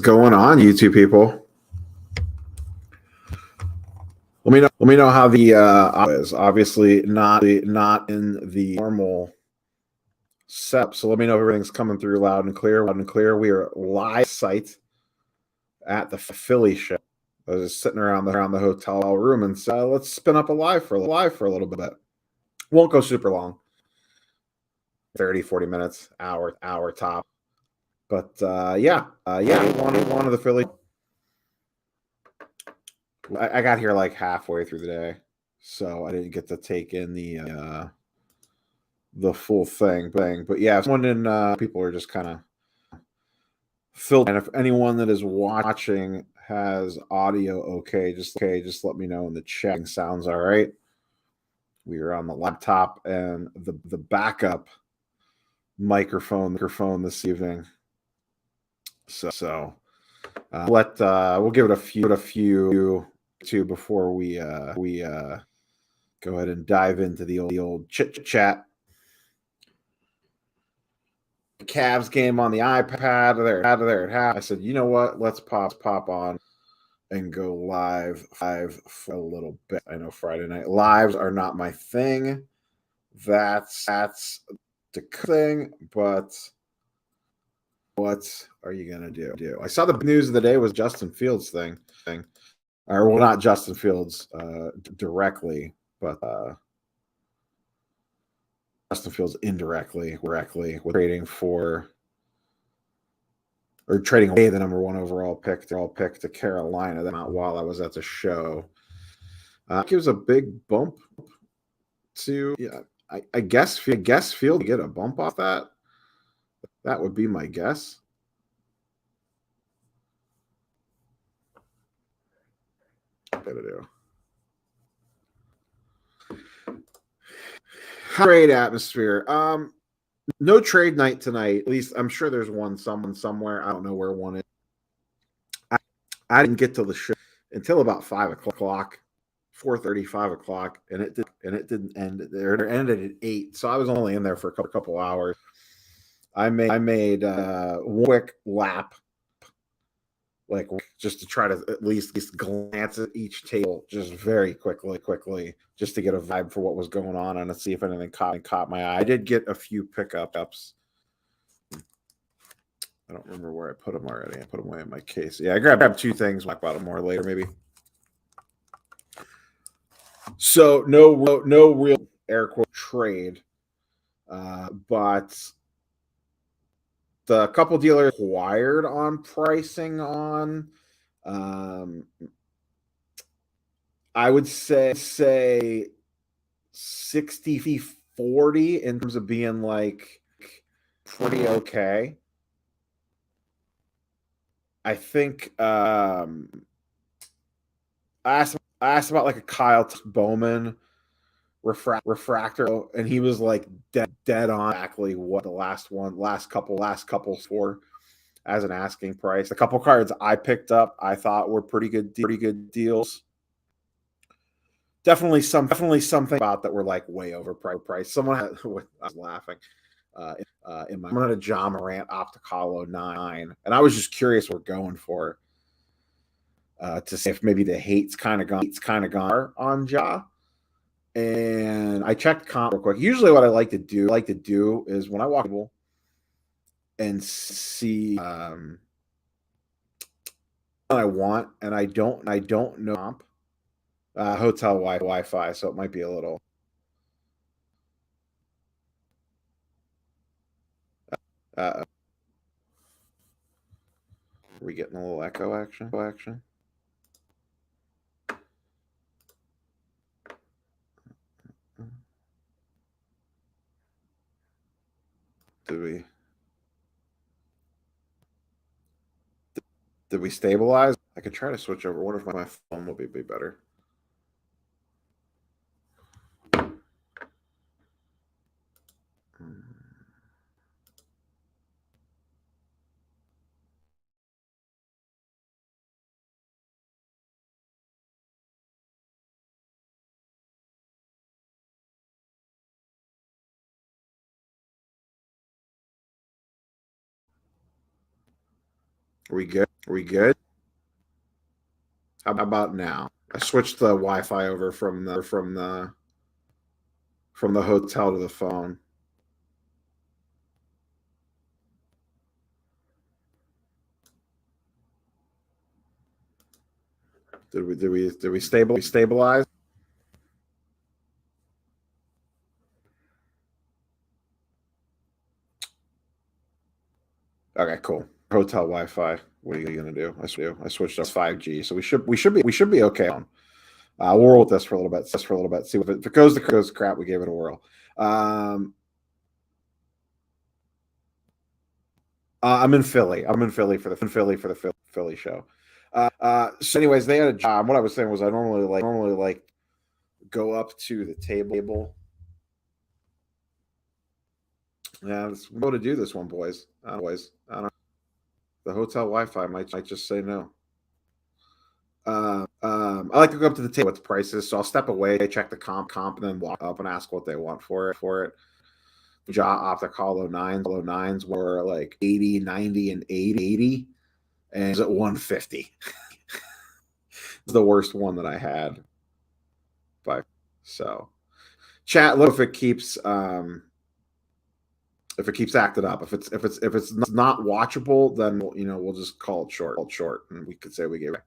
going on, you two people? Let me know how the is. Obviously, not in the normal setup. So let me know if everything's coming through loud and clear. Loud and clear. We are live site at the Philly show. I was just sitting around the hotel room and said, let's spin up a live for a little bit. Won't go super long. 30, 40 minutes, hour top. But yeah, one of the Philly. I got here like halfway through the day, so I didn't get to take in the full thing. But yeah, someone in people are just kind of filled. And if anyone that is watching has audio okay, just let me know in the chat. Sounds all right. We are on the laptop and the backup microphone this evening. So we'll give it a few two before we go ahead and dive into the old chit chat. The Cavs game on the iPad there at half. I said, you know what? Let's pop on and go live for a little bit. I know Friday night lives are not my thing. That's the thing, but what are you gonna do? I saw the news of the day was Justin Fields thing. Or well, not Justin Fields directly, but Justin Fields indirectly with trading away the number one overall pick to Carolina. That out while I was at the show. Gives a big bump to I guess Field get a bump off that. That would be my guess. Gotta do. Trade atmosphere. No trade night tonight. At least I'm sure there's someone somewhere. I don't know where one is. I didn't get to the show until about 5 o'clock, 4:30, 5 o'clock, and it didn't end there. It ended at 8, so I was only in there for a couple hours. I made one quick lap, like just to try to at least glance at each table just very quickly, just to get a vibe for what was going on and to see if anything caught my eye. I did get a few pickups. I don't remember where I put them already. I put them away in my case. Yeah, I grabbed two things. Talk about them more later, maybe. So no real air quote trade, but the couple dealers acquired on pricing on. I would say 60-40 in terms of being like pretty okay. I think I asked about like a Kyle Bowman refractor, and he was like dead on exactly what the last couple for as an asking price. A couple cards I picked up I thought were pretty good deals. Definitely something about that were like way overpriced. Someone had, I was laughing. In my had a Ja Morant Opticalo 9, and I was just curious what we're going for to see if maybe the hate's kind of gone on Ja. And I checked comp real quick. Usually, what I like to do is when I walk and see what I want, and I don't know comp hotel Wi-Fi, so it might be a little. Are we getting a little echo action? Did we stabilize? I could try to switch over. What if my phone will be better? Are we good? Are we good? How about now? I switched the Wi-Fi over from the hotel to the phone. Did we stabilize? Okay, cool. Hotel Wi-Fi. What are you gonna do? I switched up 5G, so we should be okay. We'll roll with this for a little bit. See if it goes to crap. We gave it a whirl. I'm in Philly. I'm in Philly for the Philly show. So, anyways, they had a job. What I was saying was, I normally like go up to the table. Yeah, let's go to do this one, boys. I don't know. The hotel Wi-Fi might just say no. I like to go up to the table with the prices, so I'll step away, check the comp, and then walk up and ask what they want for it. Jaw Optic Hollow Nines were like 80, 90, and 80, and it's at 150. The worst one that I had. So chat, look, if it keeps acting up. If it's not watchable, then we'll just call it short, and we could say we gave it.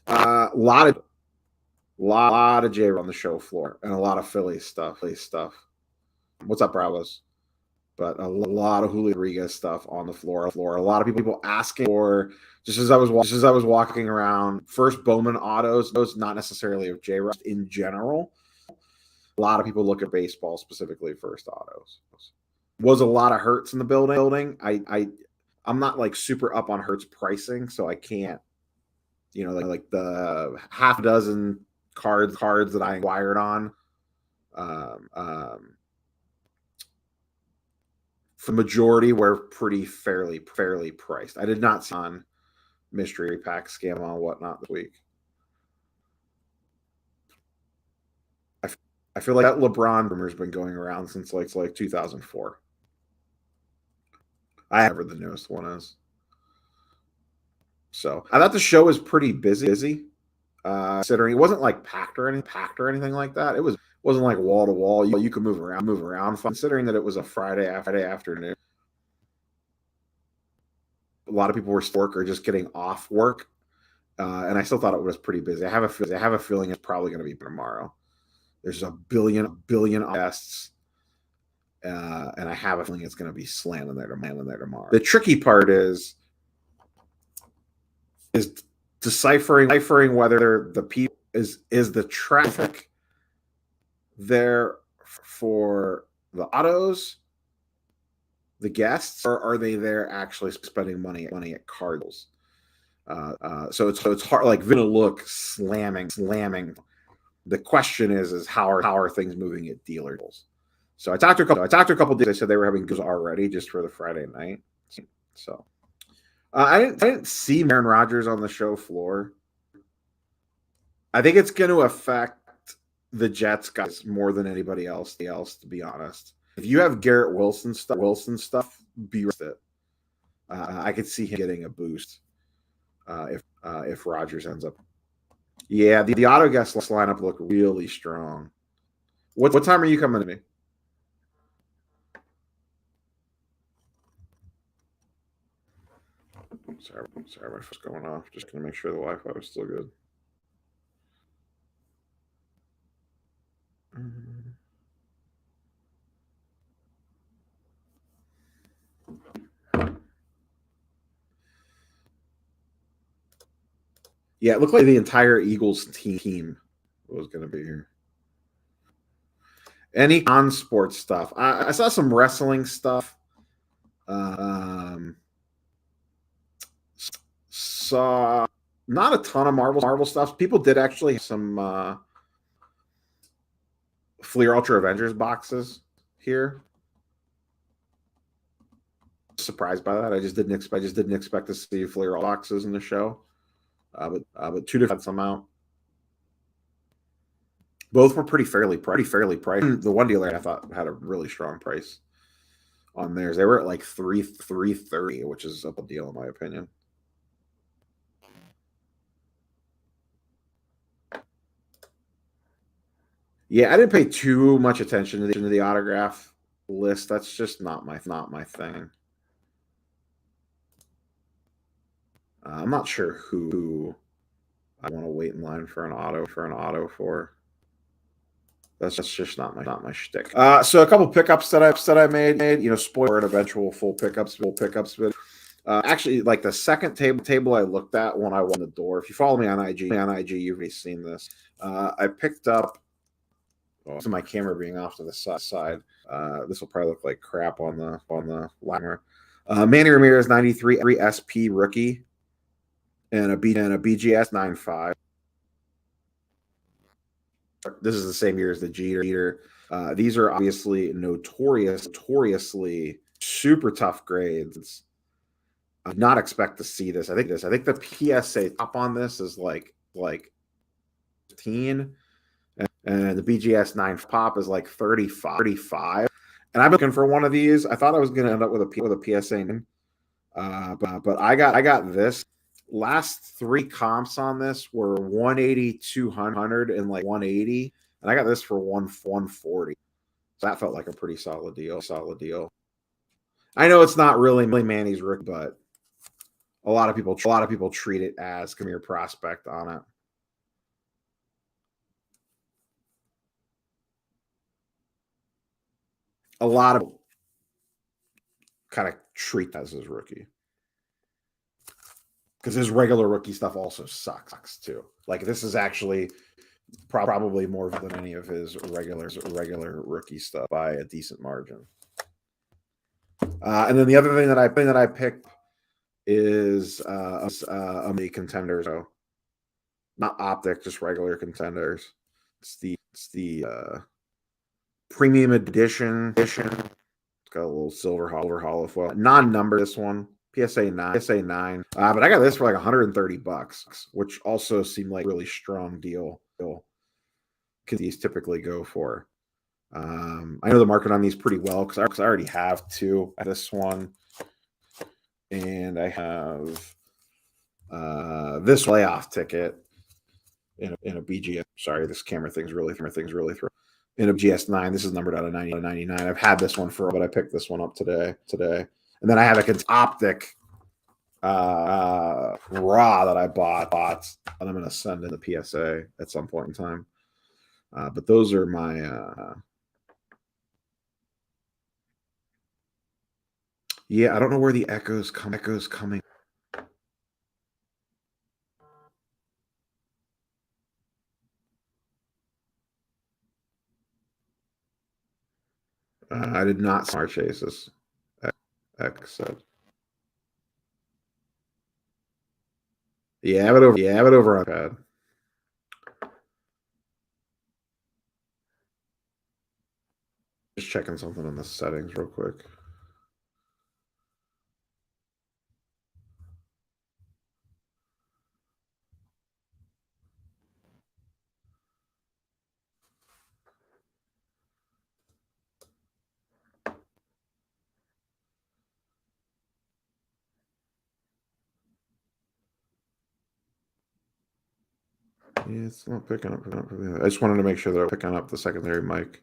A lot of J on the show floor, and a lot of Philly stuff. What's up, Bravos? But a lot of Julio Rodriguez stuff on the floor. A lot of people asking for, just as I was walking around, first Bowman autos. Those not necessarily of J Rock in general. A lot of people look at baseball, specifically first autos. Was a lot of Hertz in the building. I'm not like super up on Hertz pricing, so I can't. Like the half a dozen cards that I inquired on. The majority were pretty fairly priced. I did not see on mystery pack scam on whatnot this week. I feel like that LeBron rumor's been going around since like 2004. I have heard the newest one is. So I thought the show was pretty busy. Considering it wasn't like packed or anything like that. It wasn't like wall to wall. You could move around. Considering that it was a Friday afternoon, a lot of people were work or just getting off work, and I still thought it was pretty busy. I have a feeling it's probably going to be tomorrow. There's a billion guests, and I have a feeling it's going to be slamming there tomorrow. The tricky part is deciphering whether the people is the traffic there for the autos, the guests, or are they there actually spending money at Cardinals? So it's hard. Like, gonna look slamming. The question is how are things moving at dealers? So I talked to a couple dealers. They said they were having goods already just for the Friday night. So I didn't see Aaron Rodgers on the show floor. I think it's going to affect the Jets guys more than anybody else. To be honest, if you have Garrett Wilson stuff, be with it. I could see him getting a boost if Rodgers ends up. Yeah, the auto guest lineup look really strong. What time are you coming to me? Sorry, my phone's going off. Just gonna make sure the Wi-Fi was still good. Yeah, it looked like the entire Eagles team was going to be here. Any non-sports stuff? I saw some wrestling stuff. Saw not a ton of Marvel stuff. People did actually have some Fleer Ultra Avengers boxes here. Surprised by that. I just didn't expect to see Fleer boxes in the show. But two different some out. Both were fairly priced. The one dealer I thought had a really strong price on theirs. They were at like 330, which is a deal in my opinion. Yeah, I didn't pay too much attention to the autograph list. That's just not my thing. I'm not sure who I want to wait in line for an auto for. That's just not my shtick. So a couple pickups that I made, spoiler eventual full pickups, but actually, like the second table I looked at when I won the door. If you follow me on IG, you've already seen this. I picked up. Oh, this is my camera being off to the side. This will probably look like crap on the liner. Manny Ramirez 93 SP rookie and a BGS 95. This is the same year as the Jeter. These are obviously notoriously super tough grades. I did not expect to see this. I think the PSA top on this is like 15, and the BGS 9 pop is like 35. And I'm looking for one of these. I thought I was going to end up with a PSA name, but I got this. Last three comps on this were 180, 200, and like 180, and I got this for 140. So that felt like a pretty solid deal. I know it's not really Manny's rookie, but a lot of people treat it as come here prospect on it. A lot of kind of treat that as his rookie, because his regular rookie stuff also sucks too. Like this is actually probably more than any of his regular rookie stuff by a decent margin. And then the other thing that I picked is the contenders. So not optic, just regular contenders. It's the premium edition. It's got a little silver hollow foil. Non-number this one. PSA 9. But I got this for like $130, which also seemed like a really strong deal. These typically go for. I know the market on these pretty well because I already have two. This one, and I have this playoff ticket in a BGS. Sorry, this camera thing's really through. In a GS9, this is numbered out of 90 to 99. I've had this one for, but I picked this one up today. And then I have an optic raw that I bought, and I'm going to send in the PSA at some point in time. But those are my. Yeah, I don't know where the echo's coming. I did not smart chases. X said. Yeah, but over on pad. Just checking something in the settings real quick. Yeah, it's not picking up. I just wanted to make sure that I'm picking up the secondary mic.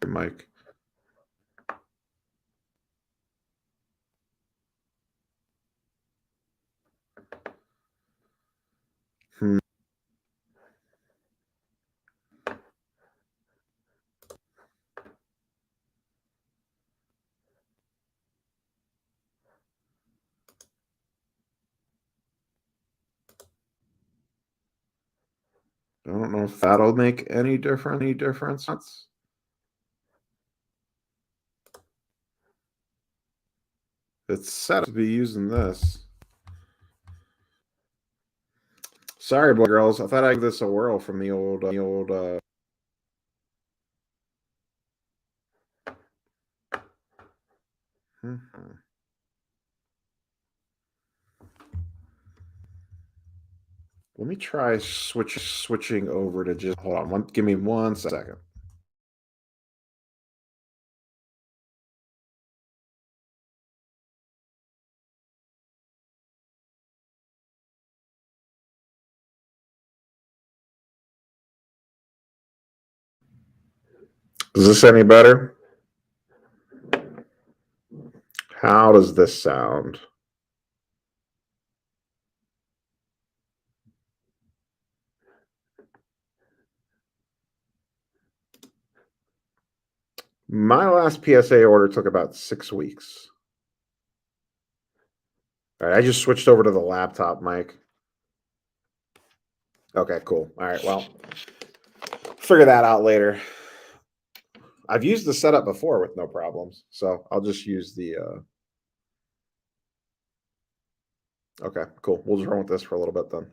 I don't know if that'll make any difference. It's set up to be using this. Sorry, boy girls. I thought I'd give this a whirl from the old. Let me try switching over to just hold on. Give me 1 second. Is this any better? How does this sound? My last PSA order took about 6 weeks. All right, I just switched over to the laptop mic. Okay, cool. All right, well, figure that out later. I've used the setup before with no problems, so I'll just use the. Okay, cool. We'll just run with this for a little bit then.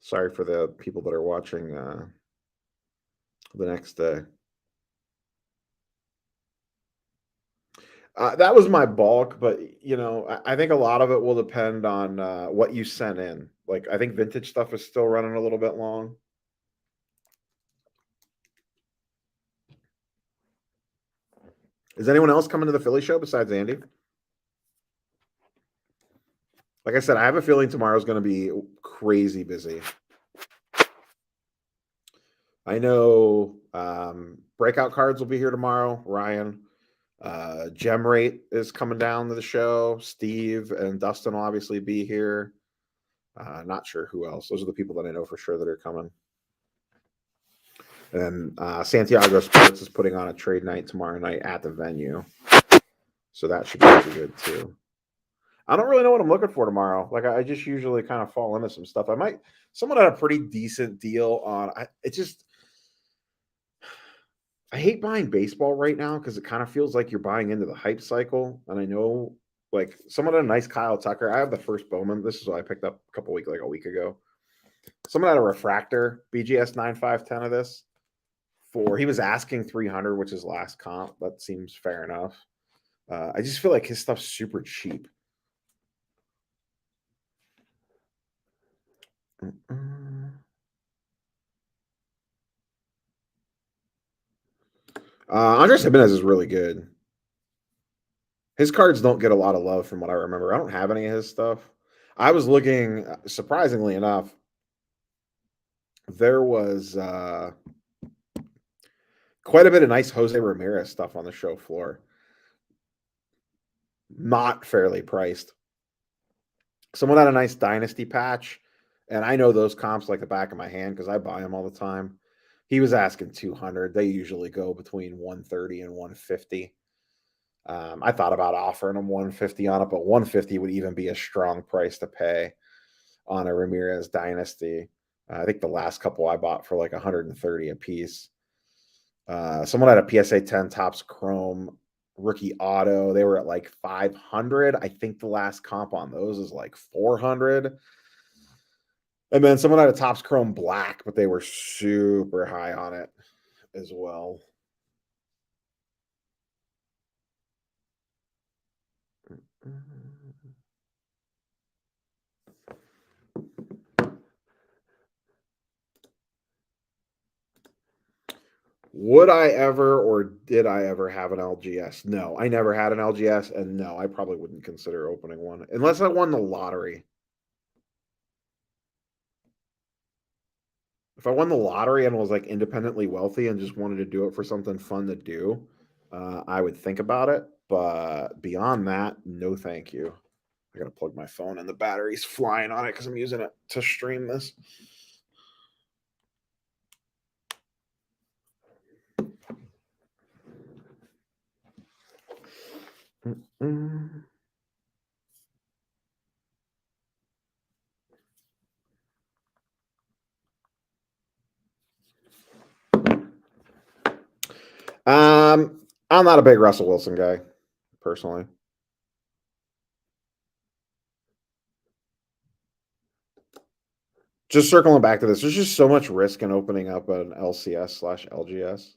Sorry for the people that are watching the next day. That was my bulk, but I think a lot of it will depend on what you sent in. Like, I think vintage stuff is still running a little bit long. Is anyone else coming to the Philly show besides Andy? Like I said, I have a feeling tomorrow's going to be crazy busy. I know breakout cards will be here tomorrow. Ryan, Gem Rate is coming down to the show. Steve and Dustin will obviously be here. Not sure who else. Those are the people that I know for sure that are coming. And Santiago Sports is putting on a trade night tomorrow night at the venue. So that should be pretty good too. I don't really know what I'm looking for tomorrow. Like, I just usually kind of fall into some stuff. Someone had a pretty decent deal on. I hate buying baseball right now because it kind of feels like you're buying into the hype cycle. And I know, like, someone had a nice Kyle Tucker. I have the first Bowman. This is what I picked up a week ago. Someone had a refractor BGS 9510 of this. He was asking 300, which is last comp. That seems fair enough. I just feel like his stuff's super cheap. Andres Jimenez is really good. His cards don't get a lot of love from what I remember. I don't have any of his stuff. I was looking, surprisingly enough, there was quite a bit of nice Jose Ramirez stuff on the show floor. Not fairly priced. Someone had a nice Dynasty patch, and I know those comps like the back of my hand because I buy them all the time. He was asking 200. They usually go between 130 and 150. I thought about offering him 150 on it, but 150 would even be a strong price to pay on a Ramirez Dynasty. I think the last couple I bought for like 130 a piece. Someone had a PSA 10 Topps Chrome rookie auto. They were at like 500. I think the last comp on those is like 400. And then someone had a Topps Chrome Black, but they were super high on it as well. Would I ever or did I ever have an LGS? No, I never had an LGS, and no, I probably wouldn't consider opening one unless I won the lottery. If I won the lottery and was like independently wealthy and just wanted to do it for something fun to do, I would think about it. But beyond that, no, thank you. I gotta plug my phone and the battery's flying on it because I'm using it to stream this. Mm-mm. I'm not a big Russell Wilson guy, personally. Just circling back to this, there's just so much risk in opening up an LCS/LGS.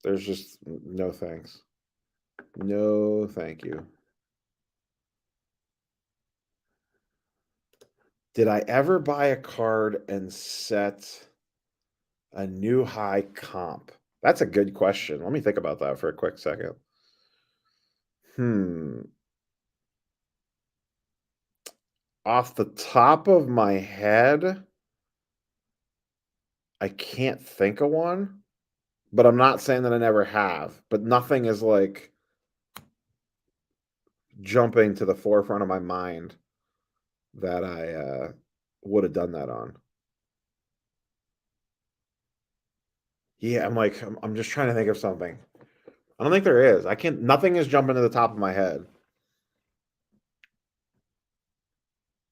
There's just no thanks. No, thank you. Did I ever buy a card and set a new high comp? That's a good question. Let me think about that for a quick second. Off the top of my head, I can't think of one, but I'm not saying that I never have. But nothing is like jumping to the forefront of my mind that I would have done that on. Yeah, I'm just trying to think of something. I don't think there is. I can't. Nothing is jumping to the top of my head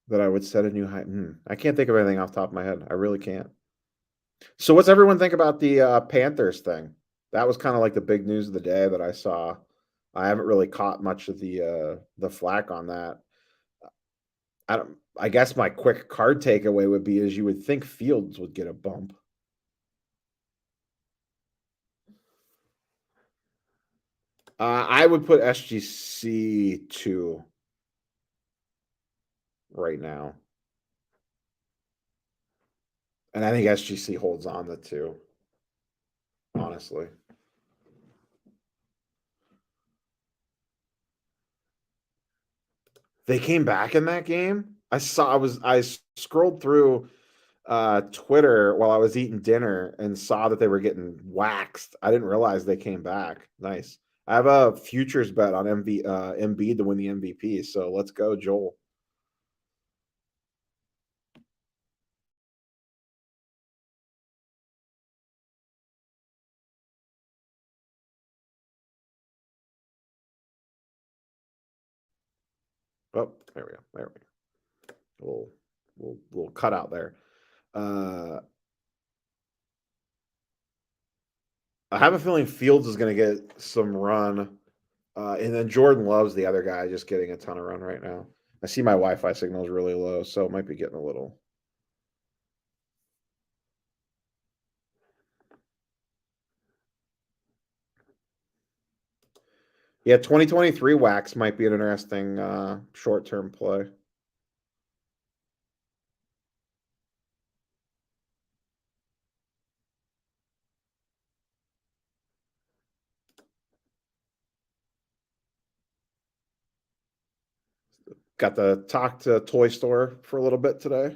that I would set a new height. I can't think of anything off the top of my head. I really can't. So, what's everyone think about the Panthers thing? That was kind of like the big news of the day that I saw. I haven't really caught much of the flack on that. I don't. I guess my quick card takeaway would be is you would think Fields would get a bump. I would put SGC 2 right now, and I think SGC holds on the 2. Honestly, they came back in that game. I scrolled through Twitter while I was eating dinner and saw that they were getting waxed. I didn't realize they came back. Nice. I have a futures bet on Embiid to win the MVP. So let's go, Joel. Oh, there we go. There we go. We'll cut out there. Uh, I have a feeling Fields is going to get some run. And then Jordan Love's the other guy just getting a ton of run right now. I see my Wi-Fi signal is really low, so it might be getting a little. Yeah, 2023 wax might be an interesting short-term play. Got to talk to Toy Store for a little bit today.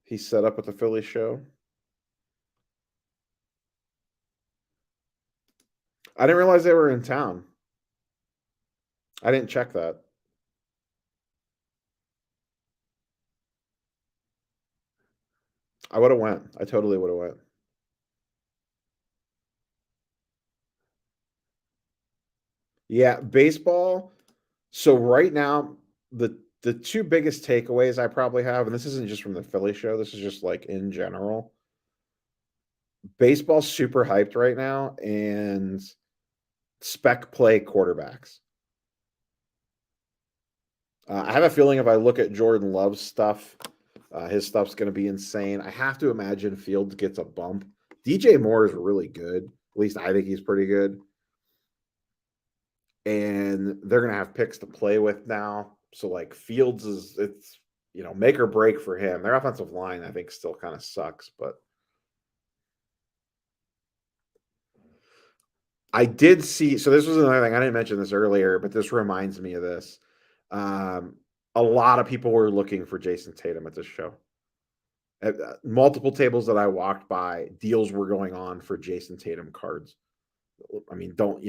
He's set up at the Philly show. I didn't realize they were in town. I didn't check that. I would have went. I totally would have went. Yeah, baseball. So right now, the two biggest takeaways I probably have, and this isn't just from the Philly show, this is just like in general. Baseball's super hyped right now, and spec play quarterbacks. I have a feeling if I look at Jordan Love's stuff, his stuff's going to be insane. I have to imagine Fields gets a bump. DJ Moore is really good. At least I think he's pretty good. And they're going to have picks to play with now. So, like, Fields it's, make or break for him. Their offensive line, I think, still kind of sucks. But I did see, so this was another thing. I didn't mention this earlier, but this reminds me of this. A lot of people were looking for Jason Tatum at this show. At multiple tables that I walked by, deals were going on for Jason Tatum cards. I mean, don't,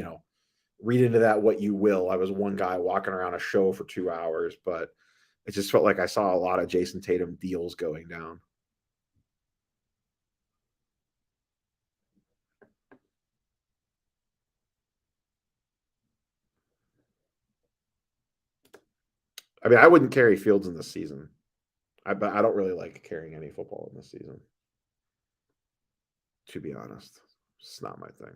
read into that what you will. I was one guy walking around a show for 2 hours, but it just felt like I saw a lot of Jason Tatum deals going down. I mean, I wouldn't carry Fields in the season. But I don't really like carrying any football in this season. To be honest, it's not my thing.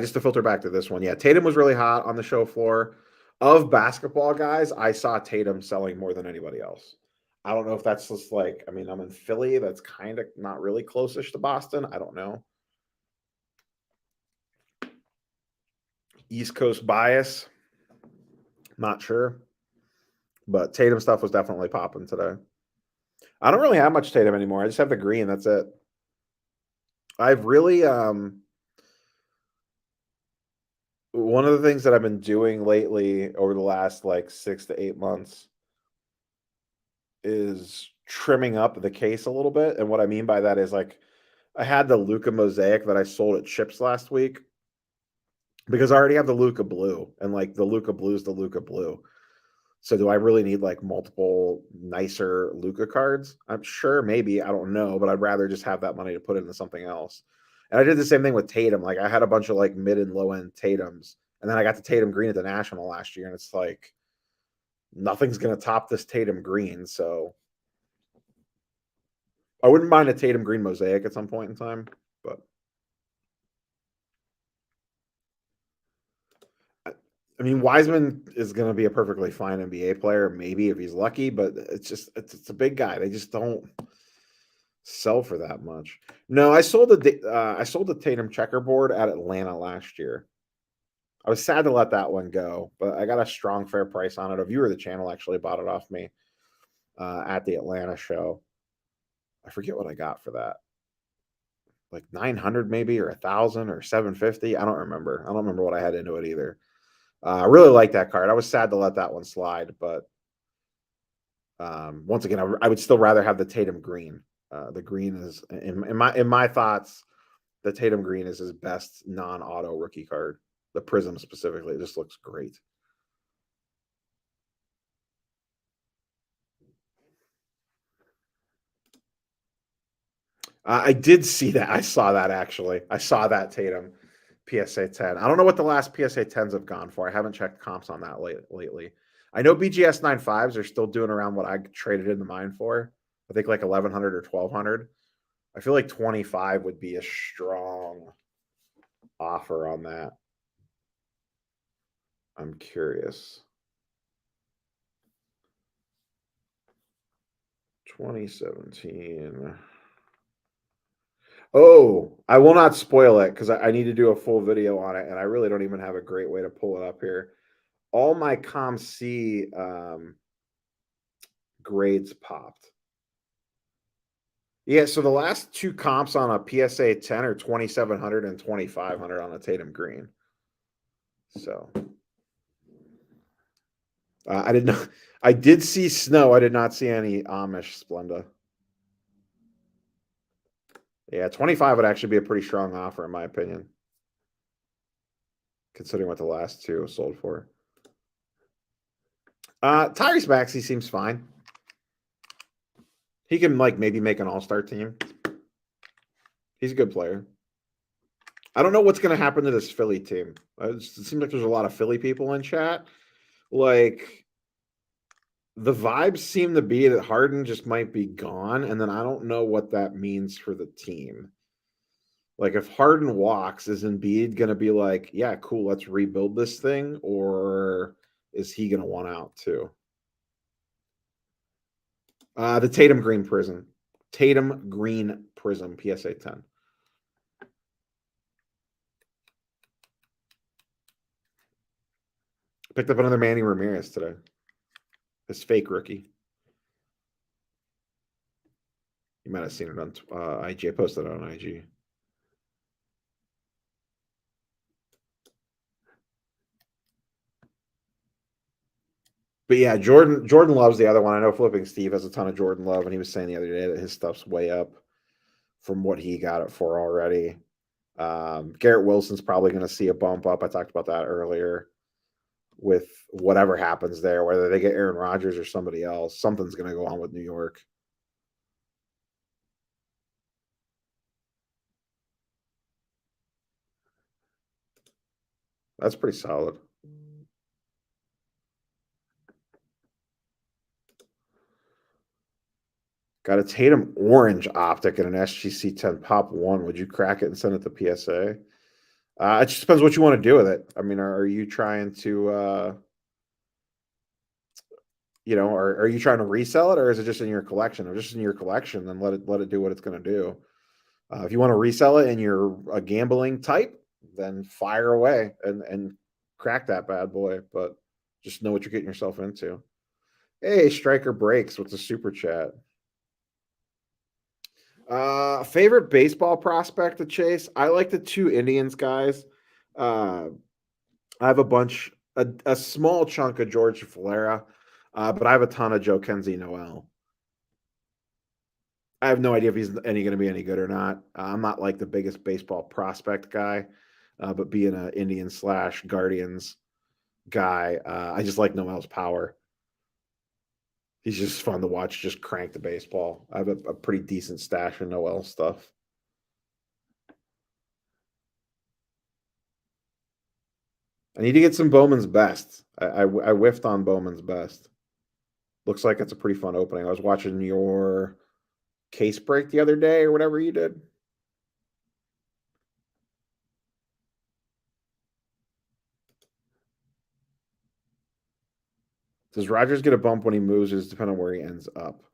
Just to filter back to this one, yeah, Tatum was really hot on the show floor. Of basketball guys, I saw Tatum selling more than anybody else. I don't know if that's just like, I mean, I'm in Philly. That's kind of not really closest to Boston. I don't know. East Coast bias. Not sure. But Tatum stuff was definitely popping today. I don't really have much Tatum anymore. I just have the green. That's it. I've really one of the things that I've been doing lately over the last like 6 to 8 months is trimming up the case a little bit. And what I mean by that is like I had the Luca Mosaic that I sold at Chips last week because I already have the Luca Blue, and like the Luca Blue is the Luca Blue. So do I really need like multiple nicer Luca cards? I'm sure maybe, I don't know, but I'd rather just have that money to put into something else. And I did the same thing with Tatum. Like I had a bunch of like mid and low end Tatums, and then I got the Tatum Green at the National last year, and it's like nothing's gonna top this Tatum Green. So I wouldn't mind a Tatum Green Mosaic at some point in time, but I mean, Wiseman is going to be a perfectly fine NBA player, maybe if he's lucky, but it's a big guy. They just don't sell for that much. No, I sold the Tatum checkerboard at Atlanta last year. I was sad to let that one go, but I got a strong fair price on it. A viewer of the channel actually bought it off me at the Atlanta show. I forget what I got for that, like 900 maybe, or 1,000 or 750. I don't remember. I don't remember what I had into it either. I really like that card. I was sad to let that one slide, but once again, I would still rather have the Tatum Green. The green is in my thoughts, the Tatum Green is his best non-auto rookie card. The Prism specifically, it just looks great. I did see that. I saw that actually. I saw that Tatum PSA 10. I don't know what the last PSA 10s have gone for. I haven't checked comps on that lately. I know BGS 95s are still doing around what I traded into mine for. I think like 1,100 or 1,200. I feel like 25 would be a strong offer on that. I'm curious. 2017. Oh, I will not spoil it because I need to do a full video on it, and I really don't even have a great way to pull it up here. All my ComC grades popped. Yeah, so the last two comps on a PSA 10 are 2,700 and 2,500 on a Tatum Green. So I did not. I did see snow. I did not see any Amish Splenda. Yeah, 25 would actually be a pretty strong offer in my opinion, considering what the last two sold for. Tyrese Maxey seems fine. He can like maybe make an all-star team. He's a good player. I don't know what's going to happen to this Philly team. It seems like there's a lot of Philly people in chat. Like the vibes seem to be that Harden just might be gone, and then I don't know what that means for the team. Like if Harden walks, is Embiid going to be like, yeah, cool, let's rebuild this thing, or is he going to want out too? The Tatum Green Prism. Tatum Green Prism, PSA 10. Picked up another Manny Ramirez today. His fake rookie. You might have seen it on IG. I posted it on IG. But yeah, Jordan Love's the other one. I know Flipping Steve has a ton of Jordan Love, and he was saying the other day that his stuff's way up from what he got it for already. Garrett Wilson's probably going to see a bump up. I talked about that earlier. With whatever happens there, whether they get Aaron Rodgers or somebody else, something's going to go on with New York. That's pretty solid. Got a Tatum orange optic and an SGC 10 pop one. Would you crack it and send it to PSA? It just depends what you want to do with it. I mean, are you trying to, are you trying to resell it, or is it just in your collection? If it's just in your collection, then let it do what it's going to do. If you want to resell it and you're a gambling type, then fire away and crack that bad boy. But just know what you're getting yourself into. Hey, Striker Breaks with the super chat. Favorite baseball prospect to chase? I like the two Indians guys. I have a small chunk of George Valera, but I have a ton of Joe Kenzie Noel. I have no idea if he's going to be any good or not. I'm not like the biggest baseball prospect guy, but being an Indian / Guardians guy, I just like Noel's power. He's just fun to watch. Just crank the baseball. I have a pretty decent stash of Noel stuff. I need to get some Bowman's Best. I whiffed on Bowman's Best. Looks like it's a pretty fun opening. I was watching your case break the other day or whatever you did. Does Rogers get a bump when he moves? Is depending on where he ends up.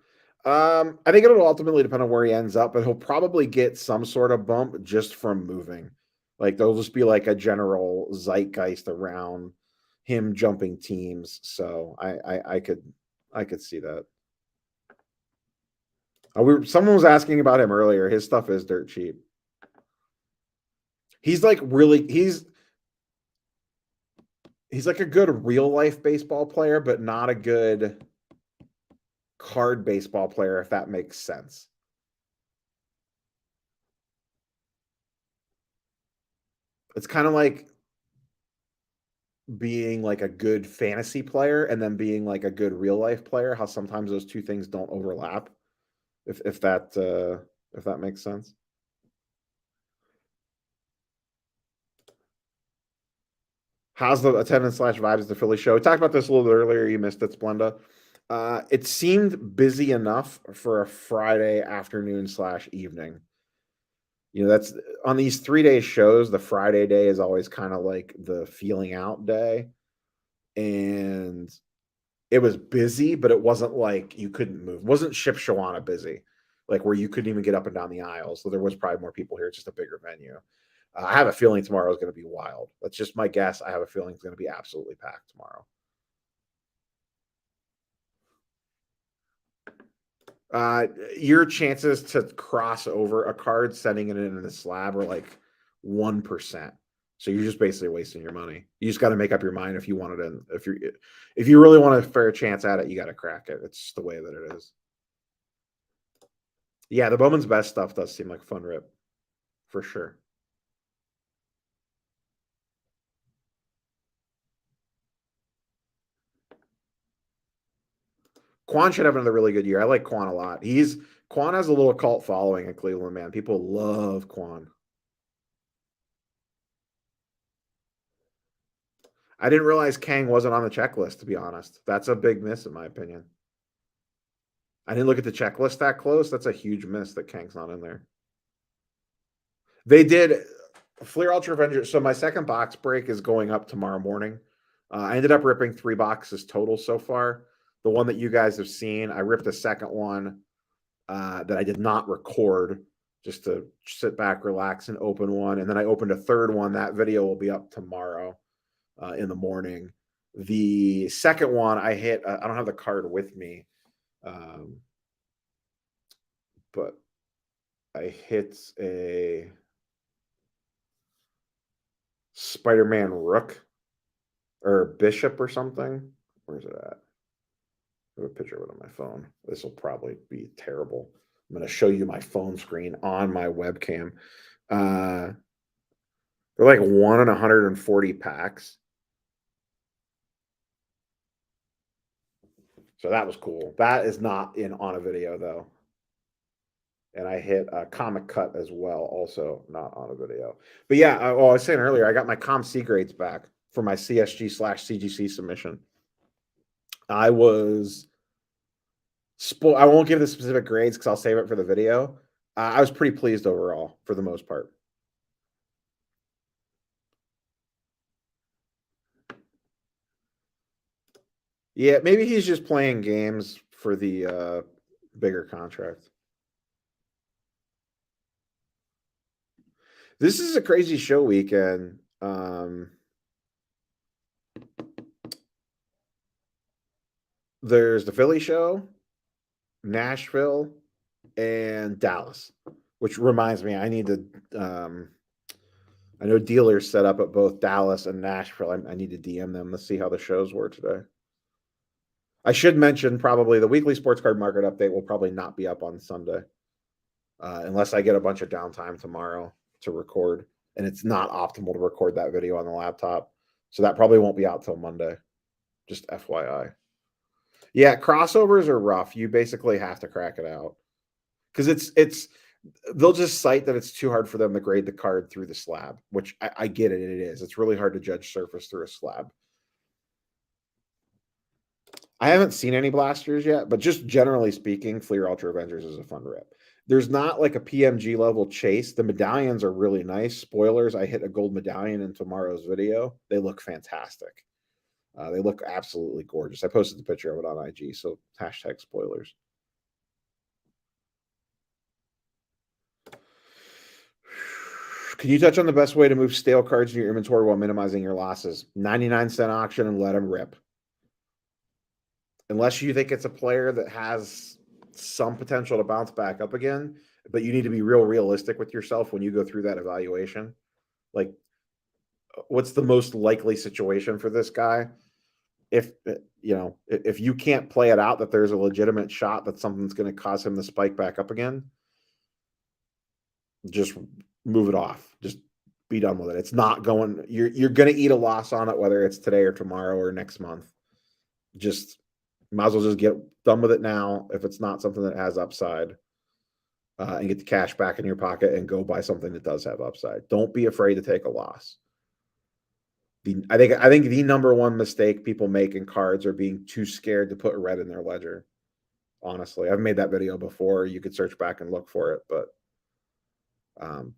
I think it'll ultimately depend on where he ends up, but he'll probably get some sort of bump just from moving. Like there'll just be like a general zeitgeist around him jumping teams. So I could see that. Someone was asking about him earlier. His stuff is dirt cheap. He's like he's like a good real life baseball player, but not a good card baseball player, if that makes sense. It's kind of like being like a good fantasy player and then being like a good real life player, how sometimes those two things don't overlap. If that makes sense. How's the attendance / vibes at the Philly show? We talked about this a little bit earlier. You missed it, Splenda. It seemed busy enough for a Friday afternoon / evening. You know, that's on these 3-day shows. The Friday day is always kind of like the feeling out day. And it was busy, but it wasn't like you couldn't move. It wasn't Ship Shawana busy, like where you couldn't even get up and down the aisles. So there was probably more people here. It's just a bigger venue. I have a feeling tomorrow is going to be wild. That's just my guess. I have a feeling it's going to be absolutely packed tomorrow. Your chances to cross over a card sending it in the slab are like 1%. So you're just basically wasting your money. You just got to make up your mind if you want it in. If you really want a fair chance at it, you got to crack it. It's just the way that it is. Yeah, the Bowman's Best stuff does seem like a fun rip, for sure. Quan should have another really good year. I like Quan a lot. Quan has a little cult following in Cleveland, man. People love Quan. I didn't realize Kang wasn't on the checklist, to be honest. That's a big miss, in my opinion. I didn't look at the checklist that close. That's a huge miss that Kang's not in there. They did Fleer Ultra Avenger. So my second box break is going up tomorrow morning. I ended up ripping 3 boxes total so far. The one that you guys have seen, I ripped a second one that I did not record, just to sit back, relax, and open one. And then I opened a third one. That video will be up tomorrow in the morning. The second one I hit, I don't have the card with me, but I hit a Spider-Man Rook or Bishop or something. Where's it at? I have a picture of it on my phone. This will probably be terrible. I'm going to show you my phone screen on my webcam. They're like 1 in 140 packs. So that was cool. That is not on a video though. And I hit a Comic Cut as well, also not on a video. But yeah, I was saying earlier, I got my ComC grades back for my CSG / CGC submission. I was I won't give the specific grades because I'll save it for the video. I was pretty pleased overall for the most part. Yeah, maybe he's just playing games for the bigger contract. This is a crazy show weekend. There's the Philly show, Nashville, and Dallas, which reminds me, I need to. I know dealers set up at both Dallas and Nashville. I need to DM them to see how the shows were today. I should mention probably the weekly sports card market update will probably not be up on Sunday. unless I get a bunch of downtime tomorrow to record. And it's not optimal to record that video on the laptop. So that probably won't be out till Monday. Just FYI. Yeah, crossovers are rough. You basically have to crack it out. Because it's they'll just cite that it's too hard for them to grade the card through the slab, which I get it. It is. It's really hard to judge surface through a slab. I haven't seen any blasters yet, but just generally speaking, Fleer Ultra Avengers is a fun rip. There's not like a PMG level chase. The medallions are really nice. Spoilers, I hit a gold medallion in tomorrow's video. They look fantastic. They look absolutely gorgeous. I posted the picture of it on IG, so hashtag spoilers. Can you touch on the best way to move stale cards in your inventory while minimizing your losses? 99-cent auction and let them rip. Unless you think it's a player that has some potential to bounce back up again, but you need to be realistic with yourself when you go through that evaluation. Like, what's the most likely situation for this guy? If if you can't play it out that there's a legitimate shot that something's going to cause him to spike back up again, just move it off. Just be done with it. It's not going. You're going to eat a loss on it, whether it's today or tomorrow or next month. Just might as well just get done with it now if it's not something that has upside, and get the cash back in your pocket and go buy something that does have upside. Don't be afraid to take a loss. I think the number one mistake people make in cards are being too scared to put red in their ledger. Honestly, I've made that video before. You could search back and look for it, but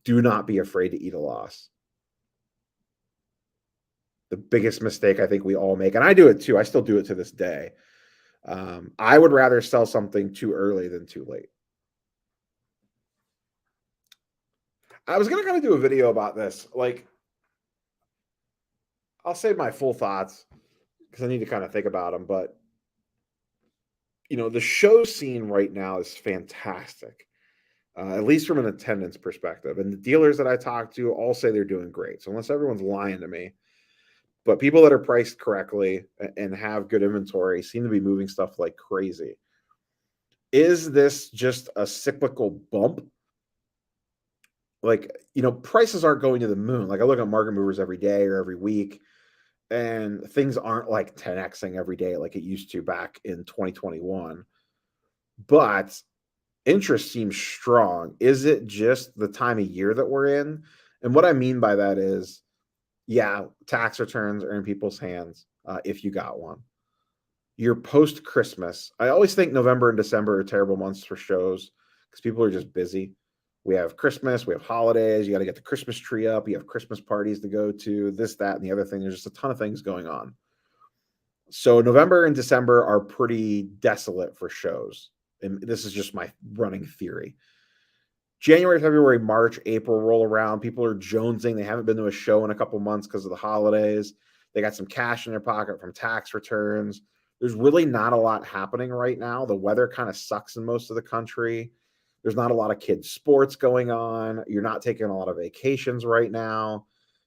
do not be afraid to eat a loss. The biggest mistake I think we all make, and I do it too. I still do it to this day. I would rather sell something too early than too late. I was going to kind of do a video about this. Like, I'll save my full thoughts because I need to kind of think about them. But, the show scene right now is fantastic, at least from an attendance perspective. And the dealers that I talk to all say they're doing great. So unless everyone's lying to me, but people that are priced correctly and have good inventory seem to be moving stuff like crazy. Is this just a cyclical bump? Like, prices aren't going to the moon. Like, I look at market movers every day or every week, and things aren't like 10xing every day like it used to back in 2021. But interest seems strong. Is it just the time of year that we're in? And what I mean by that is, yeah, tax returns are in people's hands if you got one. You're post-Christmas. I always think November and December are terrible months for shows because people are just busy. We have Christmas, we have holidays, you got to get the Christmas tree up, you have Christmas parties to go to, this, that, and the other thing. There's just a ton of things going on. So November and December are pretty desolate for shows. And this is just my running theory. January, February, March, April roll around. People are jonesing. They haven't been to a show in a couple months because of the holidays. They got some cash in their pocket from tax returns. There's really not a lot happening right now. The weather kind of sucks in most of the country. There's not a lot of kids' sports going on. You're not taking a lot of vacations right now.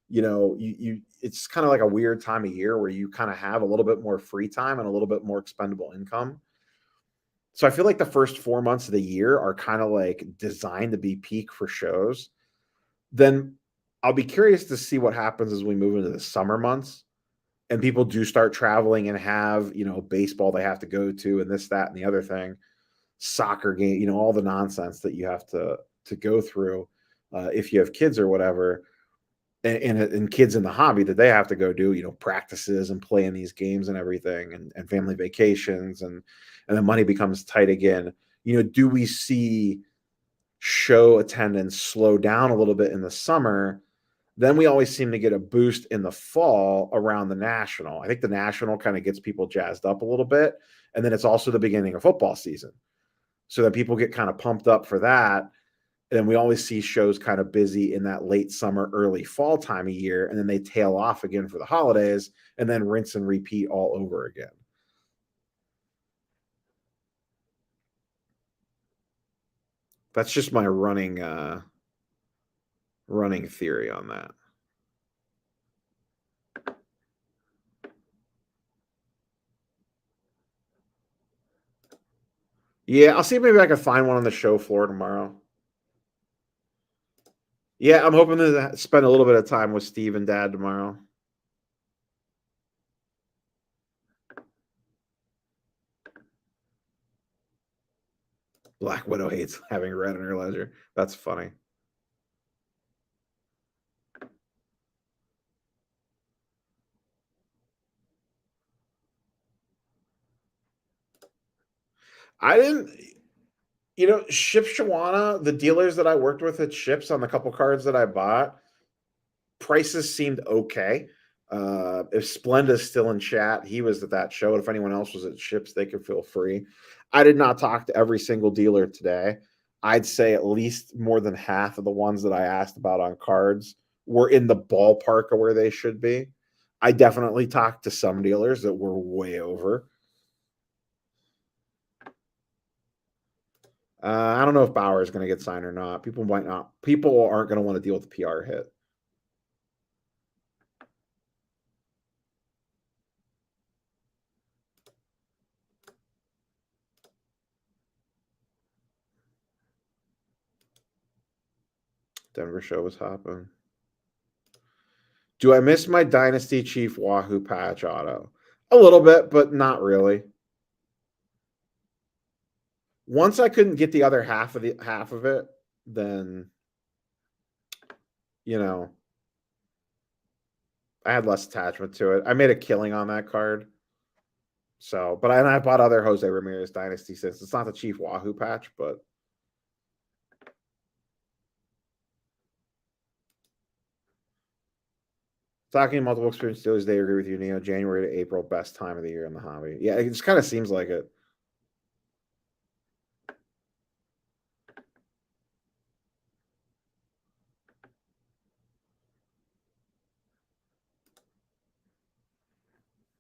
It's kind of like a weird time of year where you kind of have a little bit more free time and a little bit more expendable income. So I feel like the first 4 months of the year are kind of like designed to be peak for shows. Then I'll be curious to see what happens as we move into the summer months and people do start traveling and have, baseball they have to go to and this, that, and the other thing, soccer game, all the nonsense that you have to go through if you have kids or whatever. And kids in the hobby that they have to go do, practices and play in these games and everything and family vacations and the money becomes tight again. Do we see show attendance slow down a little bit in the summer? Then we always seem to get a boost in the fall around the national. I think the national kind of gets people jazzed up a little bit. And then it's also the beginning of football season. So that people get kind of pumped up for that. And we always see shows kind of busy in that late summer, early fall time of year, and then they tail off again for the holidays and then rinse and repeat all over again. That's just my running theory on that. Yeah, I'll see if maybe I can find one on the show floor tomorrow. Yeah, I'm hoping to spend a little bit of time with Steve and Dad tomorrow. Black Widow hates having red in her ledger. That's funny. I didn't, Ship Shawana, the dealers that I worked with at Ships on the couple cards that I bought, prices seemed okay. If Splenda's still in chat, he was at that show. If anyone else was at Ships, they could feel free. I did not talk to every single dealer today. I'd say at least more than half of the ones that I asked about on cards were in the ballpark of where they should be. I definitely talked to some dealers that were way over. I don't know if Bauer is going to get signed or not. People might not. People aren't going to want to deal with the PR hit. Denver show was hopping. Do I miss my Dynasty Chief Wahoo patch auto? A little bit, but not really. Once I couldn't get the other half of it, then you know I had less attachment to it. I made a killing on that card. So, but I bought other Jose Ramirez Dynasty since it's not the Chief Wahoo patch, but talking multiple experience dealers, they agree with you, Neo. January to April, best time of the year in the hobby. Yeah, it just kind of seems like it.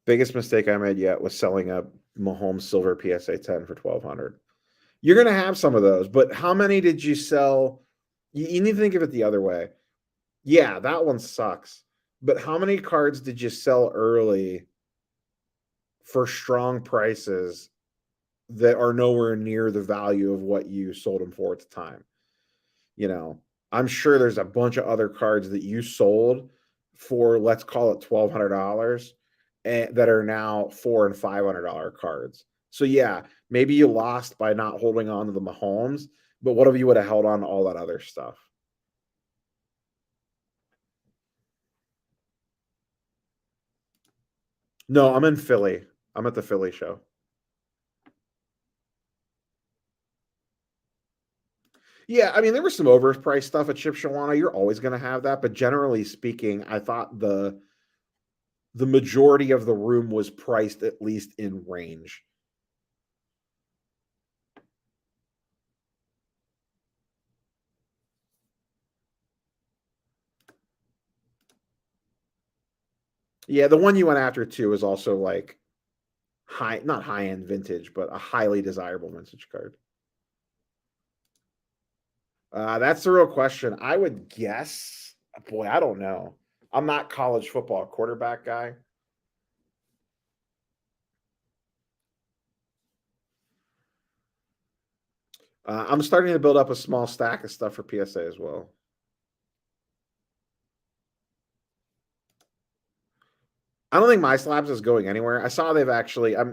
Biggest mistake I made yet was selling a Mahomes Silver PSA 10 for 1,200. You're going to have some of those, but how many did you sell? You need to think of it the other way. Yeah, that one sucks. But how many cards did you sell early for strong prices that are nowhere near the value of what you sold them for at the time? I'm sure there's a bunch of other cards that you sold for, let's call it $1,200, that are now $400 and $500 cards. So yeah, maybe you lost by not holding on to the Mahomes, but what if you would have held on to all that other stuff? No, I'm in Philly. I'm at the Philly show. Yeah, I mean, there was some overpriced stuff at Chip Shawana. You're always going to have that, but generally speaking, I thought the majority of the room was priced at least in range. Yeah, the one you went after too is also like not high end vintage, but a highly desirable vintage card. That's the real question. I would guess, boy, I don't know. I'm not college football quarterback guy. I'm starting to build up a small stack of stuff for PSA as well. I don't think My Slabs is going anywhere. I saw they've actually. I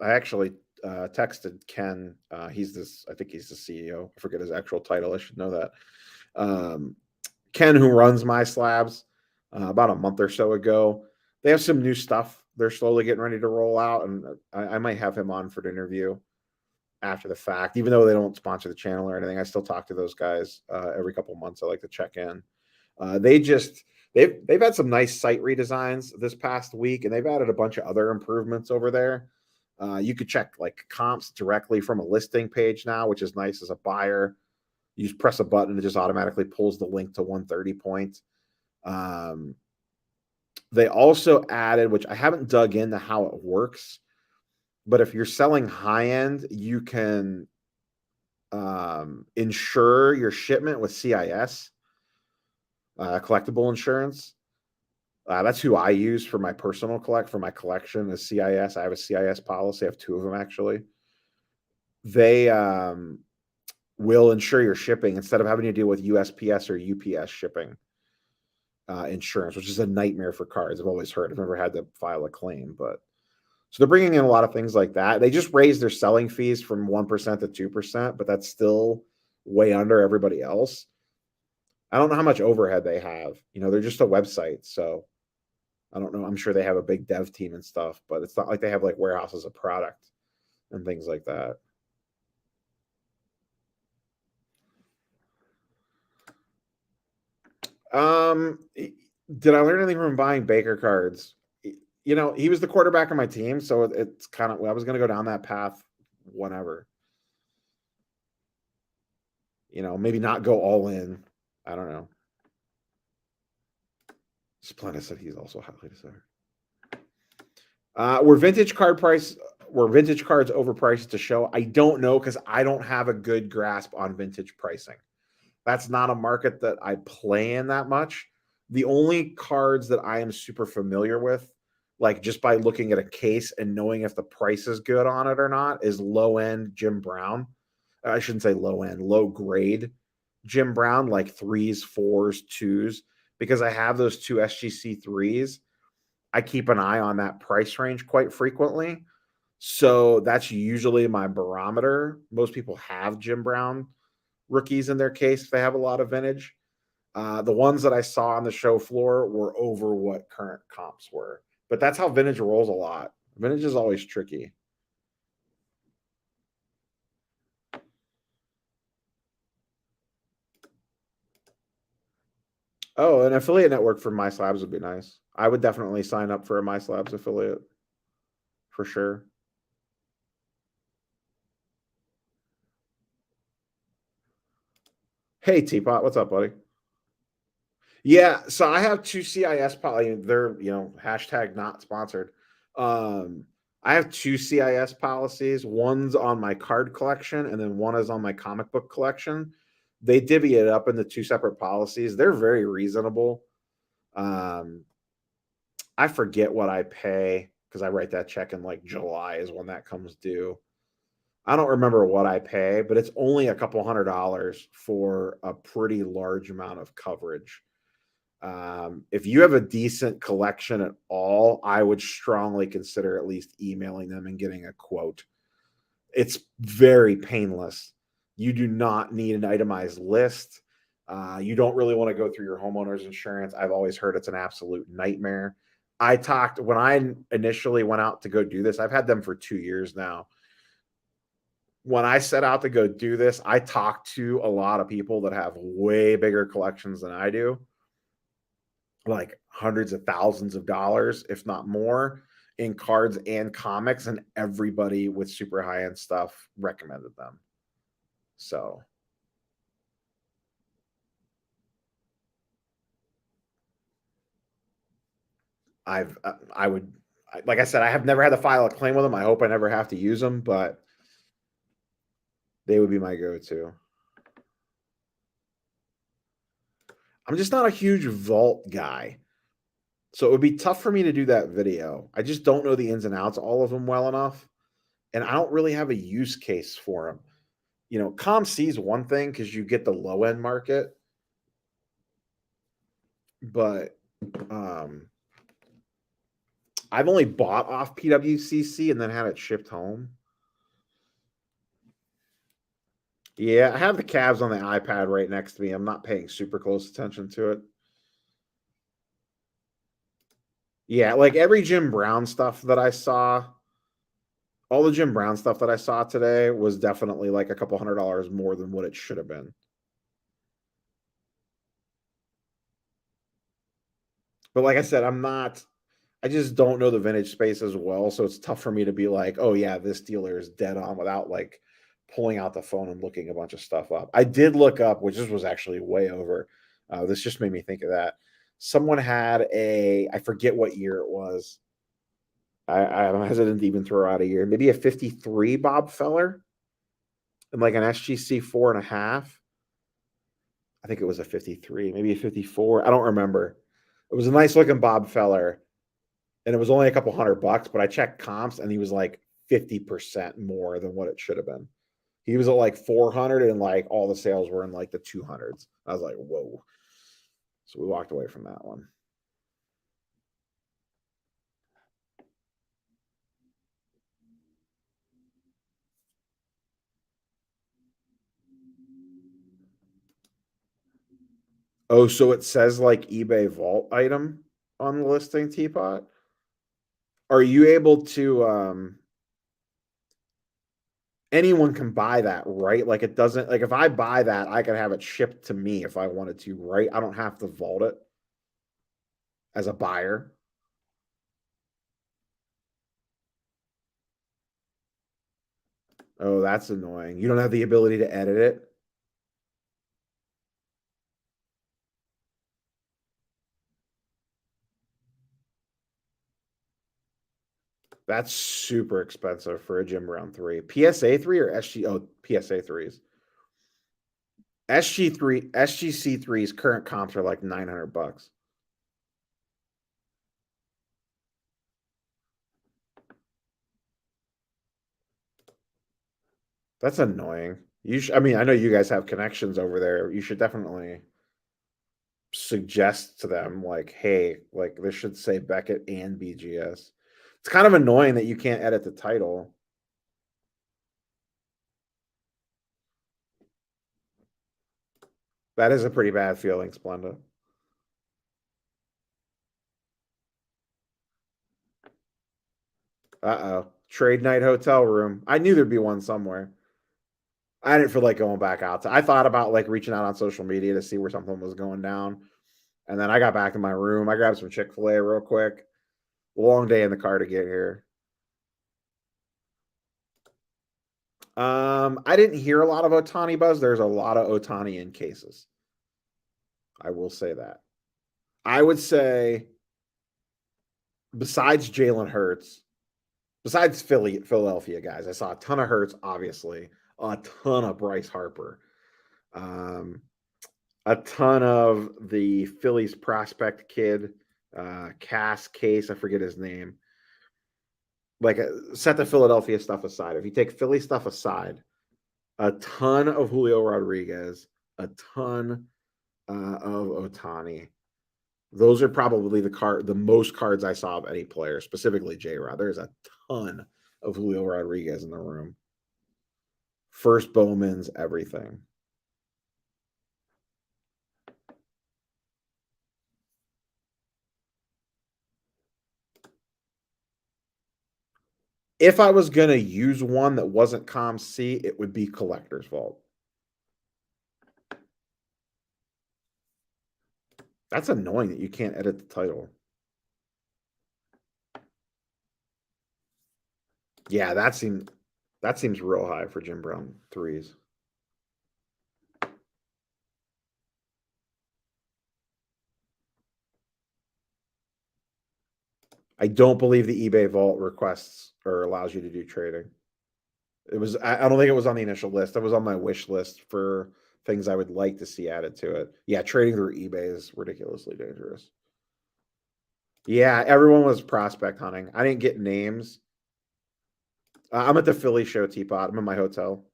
actually texted Ken. He's this. I think he's the CEO. I forget his actual title. I should know that. Ken, who runs My Slabs, about a month or so ago. They have some new stuff they're slowly getting ready to roll out, and I might have him on for an interview after the fact. Even though they don't sponsor the channel or anything, I still talk to those guys every couple months. I like to check in. They've had some nice site redesigns this past week, and they've added a bunch of other improvements over there. You could check like comps directly from a listing page now, which is nice as a buyer. You just press a button, it just automatically pulls the link to 130 points. They also added, which I haven't dug into how it works, but if you're selling high end, you can insure your shipment with CIS, collectible insurance. That's who I use for my personal for my collection is CIS. I have a CIS policy. I have two of them actually. They will insure your shipping instead of having to deal with USPS or UPS shipping insurance, which is a nightmare for cards. I've always heard. I've never had to file a claim, but so they're bringing in a lot of things like that. They just raised their selling fees from 1% to 2%, but that's still way under everybody else. I don't know how much overhead they have. They're just a website, so I don't know. I'm sure they have a big dev team and stuff, but it's not like they have like warehouses of product and things like that. Did I learn anything from buying Baker cards? He was the quarterback of my team, so it's kind of, I was going to go down that path whenever. Maybe not go all in. I don't know. Splenda said he's also highly desired. Were vintage cards overpriced to show? I don't know because I don't have a good grasp on vintage pricing. That's not a market that I play in that much. The only cards that I am super familiar with, like just by looking at a case and knowing if the price is good on it or not, is low end Jim Brown. I shouldn't say low end, low grade Jim Brown, like 3s, 4s, 2s, because I have those 2 SGC 3s. I keep an eye on that price range quite frequently. So that's usually my barometer. Most people have Jim Brown rookies in their case if they have a lot of vintage. The ones that I saw on the show floor were over what current comps were. But that's how vintage rolls a lot. Vintage is always tricky. Oh, an affiliate network for MySlabs would be nice. I would definitely sign up for a MySlabs affiliate for sure. Hey, Teapot, what's up, buddy? Yeah, so I have 2 CIS policies. They're, hashtag not sponsored. I have 2 CIS policies. One's on my card collection, and then one is on my comic book collection. They divvy it up into 2 separate policies. They're very reasonable. I forget what I pay because I write that check in like July is when that comes due. I don't remember what I pay, but it's only a couple $100 for a pretty large amount of coverage. If you have a decent collection at all, I would strongly consider at least emailing them and getting a quote. It's very painless. You do not need an itemized list. You don't really want to go through your homeowner's insurance. I've always heard it's an absolute nightmare. When I initially went out to go do this, I've had them for 2 years now. When I set out to go do this, I talked to a lot of people that have way bigger collections than I do, like hundreds of thousands of dollars, if not more, in cards and comics, and everybody with super high-end stuff recommended them. So like I said, I have never had to file a claim with them. I hope I never have to use them, but they would be my go-to. I'm just not a huge vault guy. So it would be tough for me to do that video. I just don't know the ins and outs, all of them well enough. And I don't really have a use case for them. ComC is one thing because you get the low end market. But I've only bought off PWCC and then had it shipped home. Yeah, I have the Cavs on the iPad right next to me. I'm not paying super close attention to it. Yeah, like every Jim Brown stuff that I saw, all the Jim Brown stuff that I saw today was definitely like a couple $100 more than what it should have been. But like I said, I just don't know the vintage space as well. So it's tough for me to be like, oh yeah, this dealer is dead on without like pulling out the phone and looking a bunch of stuff up. I did look up, which was actually way over. This just made me think of that. Someone had I forget what year it was. I'm hesitant to even throw out a year. Maybe a 53 Bob Feller and like an SGC 4.5. I think it was a 53, maybe a 54. I don't remember. It was a nice looking Bob Feller, and it was only a couple $100, but I checked comps and he was like 50% more than what it should have been. He was at like 400 and like all the sales were in like the 200s. I was like, whoa. So we walked away from that one. Oh, so it says like eBay vault item on the listing, Teapot. Are you able to anyone can buy that, right? Like it doesn't like if I buy that, I can have it shipped to me if I wanted to, right? I don't have to vault it as a buyer. Oh, that's annoying. You don't have the ability to edit it. That's super expensive for a Jim Brown 3. PSA 3 or SG? Oh, PSA 3s. SG3, SGC3's current comps are like 900 bucks. That's annoying. I mean, I know you guys have connections over there. You should definitely suggest to them like, hey, like this should say Beckett and BGS. It's kind of annoying that you can't edit the title. That is a pretty bad feeling, Splenda. Uh-oh. Trade night hotel room. I knew there'd be one somewhere. I didn't feel like going back out. I thought about like reaching out on social media to see where something was going down. And then I got back in my room. I grabbed some Chick-fil-A real quick. Long day in the car to get here. I didn't hear a lot of Otani buzz. There's a lot of Otani in cases. I will say that. I would say besides Jalen Hurts, besides Philadelphia guys, I saw a ton of Hurts, obviously, a ton of Bryce Harper, a ton of the Phillies prospect kid, Case, I forget his name. Like, set the Philadelphia stuff aside. If you take Philly stuff aside, a ton of Julio Rodriguez, a ton of Otani. Those are probably the most cards I saw of any player, specifically J-Rod. There's a ton of Julio Rodriguez in the room. First Bowman's, everything. If I was going to use one that wasn't COM-C, it would be Collector's Vault. That's annoying that you can't edit the title. Yeah, that seems real high for Jim Brown 3s. I don't believe the eBay Vault requests or allows you to do trading. It was I don't think it was on the initial list. That was on my wish list for things I would like to see added to it. Yeah, trading through eBay is ridiculously dangerous. Yeah, everyone was prospect hunting. I didn't get names. I'm at the Philly show, Teapot. I'm in my hotel.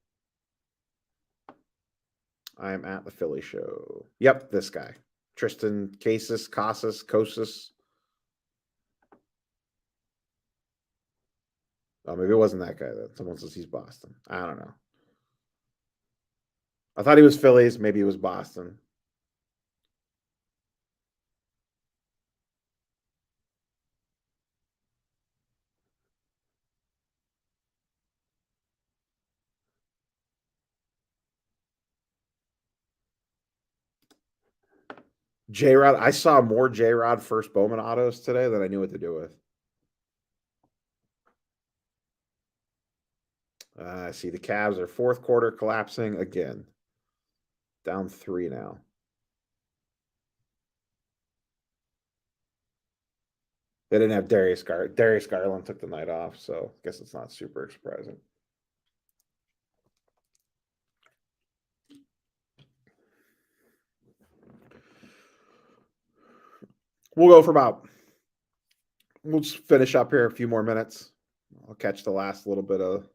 I'm at the Philly show. Yep, this guy. Tristan Casas. Oh, maybe it wasn't that guy then. Someone says he's Boston. I don't know. I thought he was Phillies. Maybe it was Boston. J Rod. I saw more J Rod first Bowman autos today than I knew what to do with. I see the Cavs are fourth quarter collapsing again. Down 3 now. They didn't have Darius Garland. Darius Garland took the night off, so I guess it's not super surprising. We'll go for we'll just finish up here a few more minutes. I'll catch the last little bit of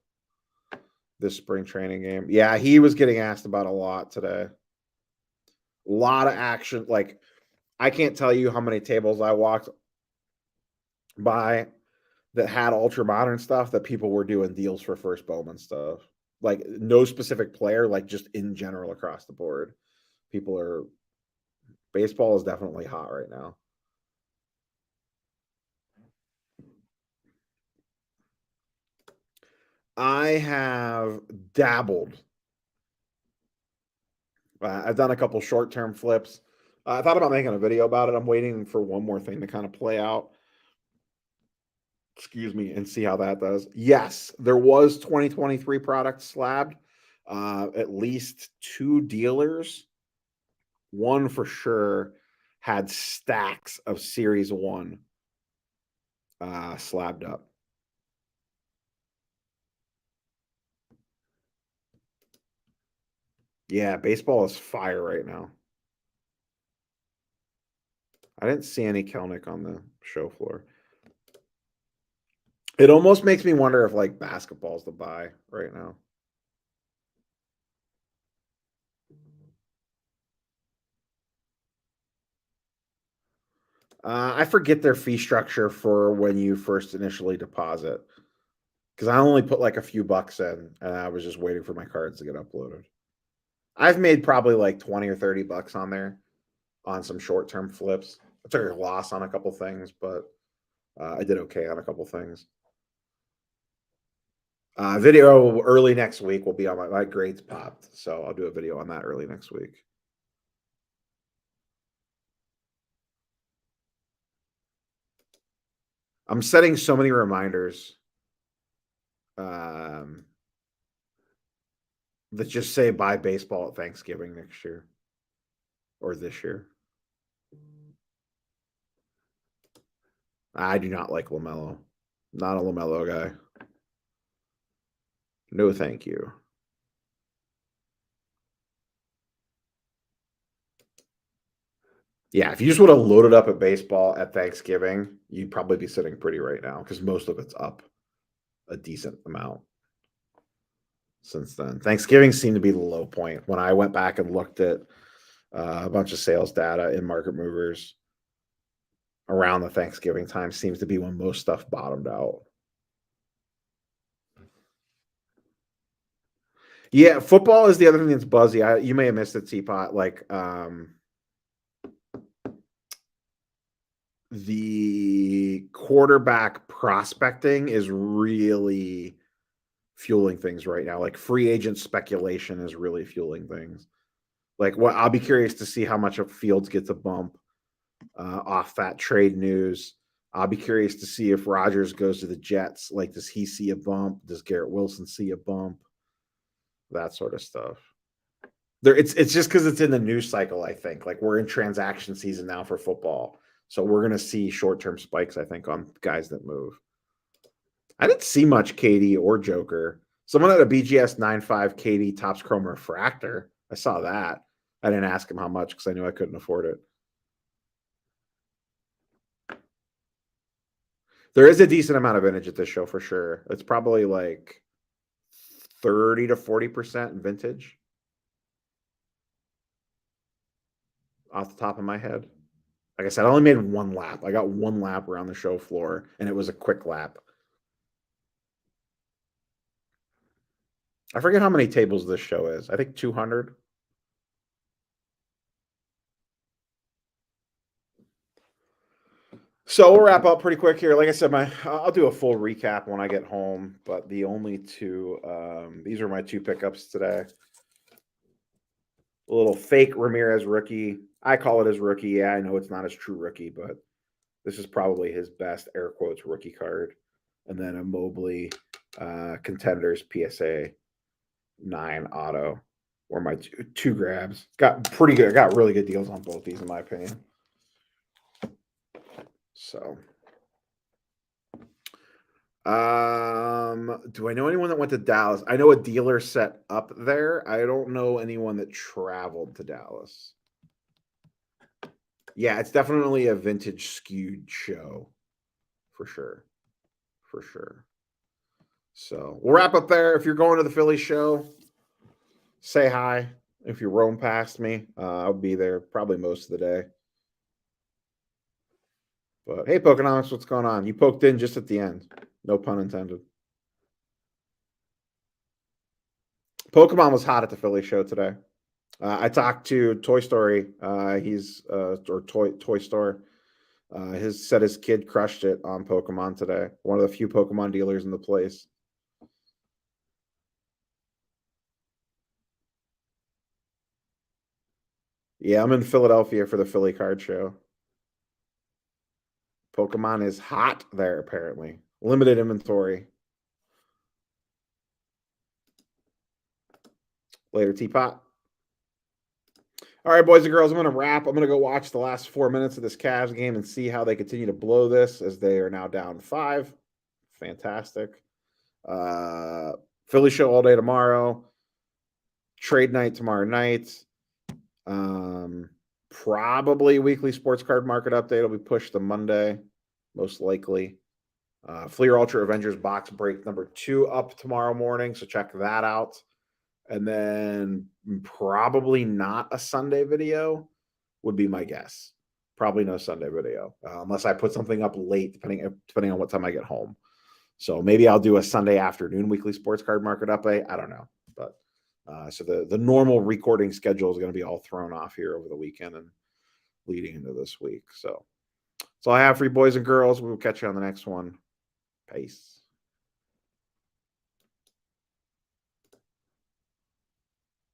this spring training game. Yeah, he was getting asked about a lot today. A lot of action. Like, I can't tell you how many tables I walked by that had ultra modern stuff that people were doing deals for first Bowman stuff. Like, no specific player, like just in general across the board. Baseball is definitely hot right now. I have dabbled. I've done a couple short-term flips. I thought about making a video about it. I'm waiting for one more thing to kind of play out. Excuse me, and see how that does. Yes, there was 2023 product slabbed. At least 2 dealers, one for sure, had stacks of Series 1 slabbed up. Yeah, baseball is fire right now. I didn't see any Kelnick on the show floor. It almost makes me wonder if like basketball's the buy right now. I forget their fee structure for when you first initially deposit, because I only put like a few bucks in, and I was just waiting for my cards to get uploaded. I've made probably like 20 or 30 bucks on there on some short-term flips. I took a loss on a couple things, but I did okay on a couple things. Video early next week will be on my grades popped, so I'll do a video on that early next week. I'm setting so many reminders that just say buy baseball at Thanksgiving next year or this year. I do not like LaMelo. Not a LaMelo guy. No, thank you. Yeah, if you just would have loaded up at baseball at Thanksgiving, you'd probably be sitting pretty right now because most of it's up a decent amount since then. Thanksgiving seemed to be the low point. When I went back and looked at a bunch of sales data in Market Movers, around the Thanksgiving time seems to be when most stuff bottomed out. Yeah, football is the other thing that's buzzy. You may have missed it, Teapot. Like, the quarterback prospecting is really fueling things right now. Like, free agent speculation is really fueling things. Like, what I'll be curious to see how much of Fields gets a bump off that trade news. I'll be curious to see if Rodgers goes to the Jets. Like, does he see a bump? Does Garrett Wilson see a bump? That sort of stuff. It's just because it's in the news cycle. I think like we're in transaction season now for football, so we're gonna see short-term spikes. I think on guys that move. I didn't see much KD or Joker. Someone had a BGS 9.5 KD Topps Chrome Refractor. I saw that. I didn't ask him how much because I knew I couldn't afford it. There is a decent amount of vintage at this show for sure. It's probably like 30 to 40% vintage off the top of my head. Like I said, I only made one lap. I got one lap around the show floor, and it was a quick lap. I forget how many tables this show is. I think 200. So we'll wrap up pretty quick here. Like I said, I'll do a full recap when I get home. But the only two, these are my 2 pickups today. A little fake Ramirez rookie. I call it his rookie. Yeah, I know it's not his true rookie, but this is probably his best air quotes rookie card. And then a Mobley Contenders PSA 9 auto were my two grabs. Got pretty good. Got really good deals on both these, in my opinion. So, do I know anyone that went to Dallas? I know a dealer set up there. I don't know anyone that traveled to Dallas. Yeah, it's definitely a vintage skewed show, for sure, for sure. So we'll wrap up there. If you're going to the Philly show, say hi. If you roam past me, I'll be there probably most of the day. But hey, Pokenomics, what's going on? You poked in just at the end. No pun intended. Pokemon was hot at the Philly show today. I talked to Toy Story. He's or Toy Store. His kid crushed it on Pokemon today. One of the few Pokemon dealers in the place. Yeah, I'm in Philadelphia for the Philly card show. Pokemon is hot there, apparently. Limited inventory. Later, Teapot. All right, boys and girls, I'm going to wrap. I'm going to go watch the last 4 minutes of this Cavs game and see how they continue to blow this as they are now down 5. Fantastic. Philly show all day tomorrow. Trade night tomorrow night. Probably weekly sports card market update will be pushed to Monday, most likely. Fleer Ultra Avengers box break number 2 up tomorrow morning, so check that out. And then probably not a Sunday video would be my guess. Probably no Sunday video unless I put something up late, depending on what time I get home. So maybe I'll do a Sunday afternoon weekly sports card market update. I don't know, but so the normal recording schedule is going to be all thrown off here over the weekend and leading into this week. So that's all I have for you, boys and girls. We will catch you on the next one. Peace.